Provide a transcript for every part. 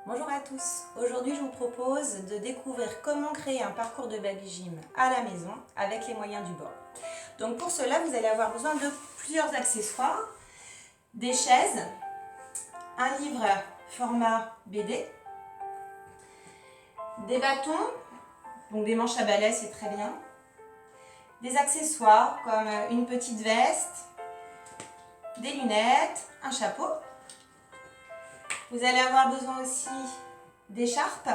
Bonjour à tous, aujourd'hui je vous propose de découvrir comment créer un parcours de baby gym à la maison avec les moyens du bord. Donc pour cela vous allez avoir besoin de plusieurs accessoires, des chaises, un livre format BD, des bâtons, donc des manches à balai c'est très bien, des accessoires comme une petite veste, des lunettes, un chapeau. Vous allez avoir besoin aussi d'écharpes,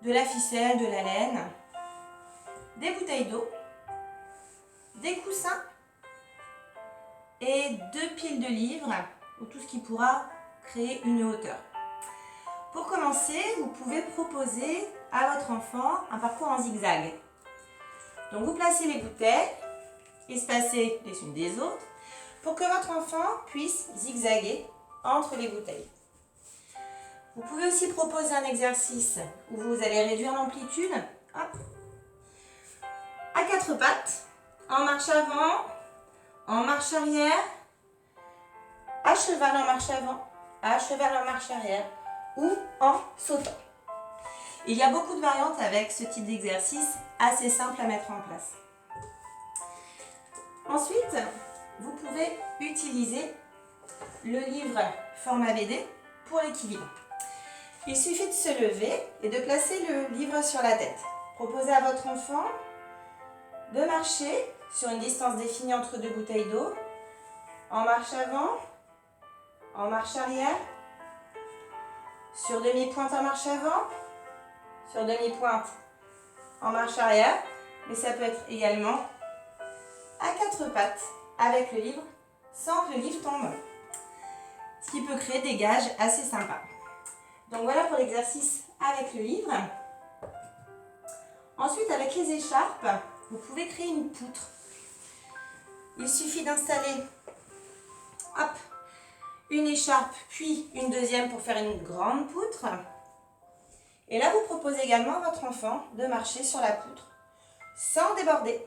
de la ficelle, de la laine, des bouteilles d'eau, des coussins et 2 piles de livres ou tout ce qui pourra créer une hauteur. Pour commencer, vous pouvez proposer à votre enfant un parcours en zigzag. Donc vous placez les bouteilles espacées les unes des autres pour que votre enfant puisse zigzaguer entre les bouteilles. Vous pouvez aussi proposer un exercice où vous allez réduire l'amplitude à 4 pattes, en marche avant, en marche arrière, à cheval en marche avant, à cheval en marche arrière ou en sautant. Il y a beaucoup de variantes avec ce type d'exercice assez simple à mettre en place. Ensuite, vous pouvez utiliser le livre format BD pour l'équilibre. Il suffit de se lever et de placer le livre sur la tête. Proposez à votre enfant de marcher sur une distance définie entre 2 bouteilles d'eau, en marche avant, en marche arrière, sur demi-pointe en marche avant, sur demi-pointe en marche arrière, mais ça peut être également à 4 pattes avec le livre sans que le livre tombe, ce qui peut créer des gages assez sympas. Donc voilà pour l'exercice avec le livre. Ensuite, avec les écharpes, vous pouvez créer une poutre. Il suffit d'installer une écharpe, puis une deuxième pour faire une grande poutre. Et là, vous proposez également à votre enfant de marcher sur la poutre sans déborder.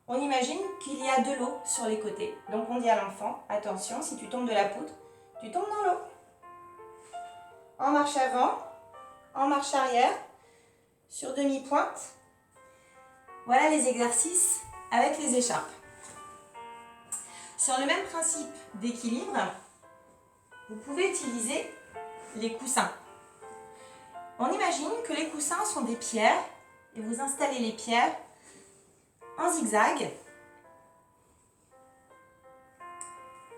On imagine qu'il y a de l'eau sur les côtés. Donc on dit à l'enfant, attention, si tu tombes de la poutre, tu tombes dans l'eau. En marche avant, en marche arrière, sur demi-pointe. Voilà les exercices avec les écharpes. Sur le même principe d'équilibre, vous pouvez utiliser les coussins. On imagine que les coussins sont des pierres et vous installez les pierres en zigzag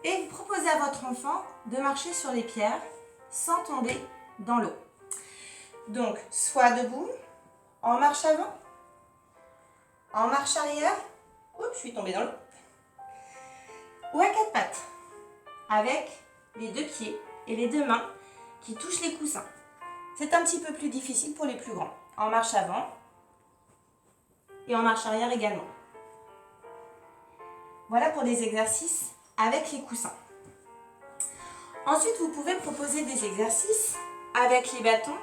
et vous proposez à votre enfant de marcher sur les pierres sans tomber dans l'eau. Donc, soit debout, en marche avant, en marche arrière, oups, je suis tombée dans l'eau, ou à 4 pattes, avec les 2 pieds et les 2 mains qui touchent les coussins. C'est un petit peu plus difficile pour les plus grands. En marche avant et en marche arrière également. Voilà pour les exercices avec les coussins. Ensuite, vous pouvez proposer des exercices avec les bâtons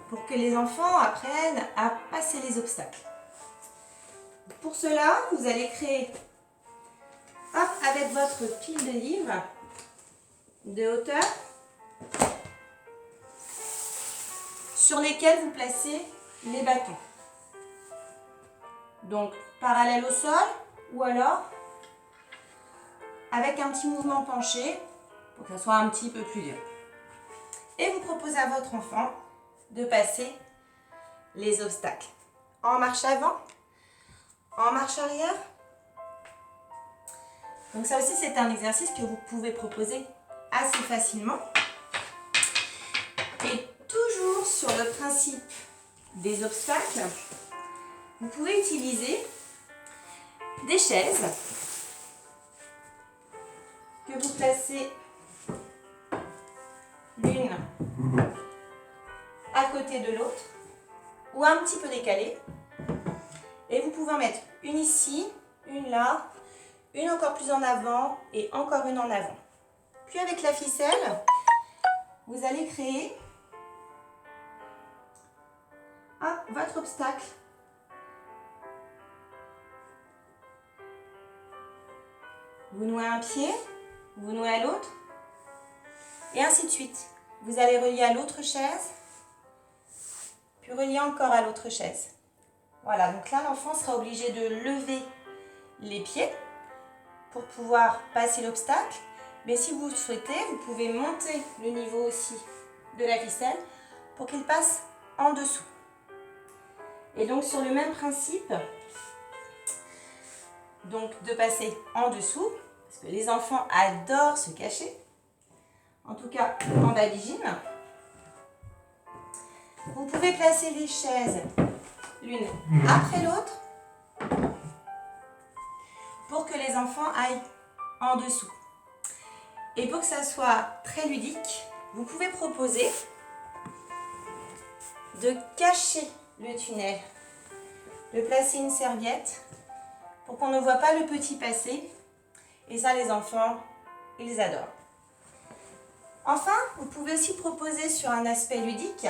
pour que les enfants apprennent à passer les obstacles. Pour cela, vous allez créer avec votre pile de livres de hauteur sur lesquels vous placez les bâtons. Donc parallèle au sol ou alors avec un petit mouvement penché pour que ça soit un petit peu plus dur. Et vous proposez à votre enfant de passer les obstacles. En marche avant, en marche arrière. Donc ça aussi c'est un exercice que vous pouvez proposer assez facilement. Et toujours sur le principe des obstacles, vous pouvez utiliser des chaises que vous placez l'une à côté de l'autre ou un petit peu décalée. Et vous pouvez en mettre une ici, une là, une encore plus en avant et encore une en avant. Puis avec la ficelle, vous allez créer votre obstacle. Vous nouez un pied, vous nouez à l'autre. Et ainsi de suite. Vous allez relier à l'autre chaise, puis relier encore à l'autre chaise. Voilà, donc là, l'enfant sera obligé de lever les pieds pour pouvoir passer l'obstacle. Mais si vous le souhaitez, vous pouvez monter le niveau aussi de la ficelle pour qu'il passe en dessous. Et donc sur le même principe, donc de passer en dessous, parce que les enfants adorent se cacher, en tout cas en babygym. Vous pouvez placer les chaises l'une après l'autre pour que les enfants aillent en dessous. Et pour que ça soit très ludique, vous pouvez proposer de cacher le tunnel, de placer une serviette pour qu'on ne voit pas le petit passer. Et ça, les enfants, ils adorent. Enfin, vous pouvez aussi proposer sur un aspect ludique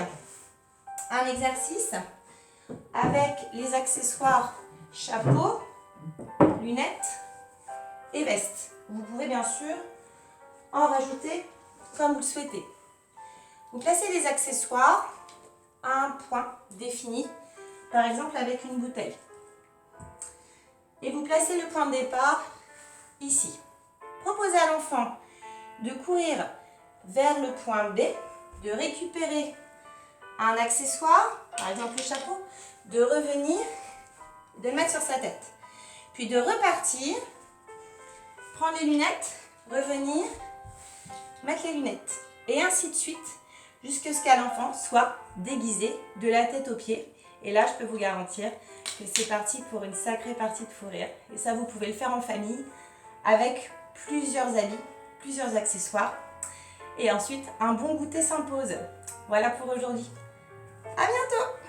un exercice avec les accessoires chapeau, lunettes et veste. Vous pouvez bien sûr en rajouter comme vous le souhaitez. Vous placez les accessoires à un point défini, par exemple avec une bouteille. Et vous placez le point de départ ici. Proposez à l'enfant de courir vers le point B, de récupérer un accessoire, par exemple le chapeau, de revenir, de le mettre sur sa tête. Puis de repartir, prendre les lunettes, revenir, mettre les lunettes. Et ainsi de suite, jusqu'à ce qu'à l'enfant soit déguisé de la tête aux pieds. Et là, je peux vous garantir que c'est parti pour une sacrée partie de fou rire. Et ça, vous pouvez le faire en famille avec plusieurs habits, plusieurs accessoires. Et ensuite, un bon goûter s'impose. Voilà pour aujourd'hui. À bientôt!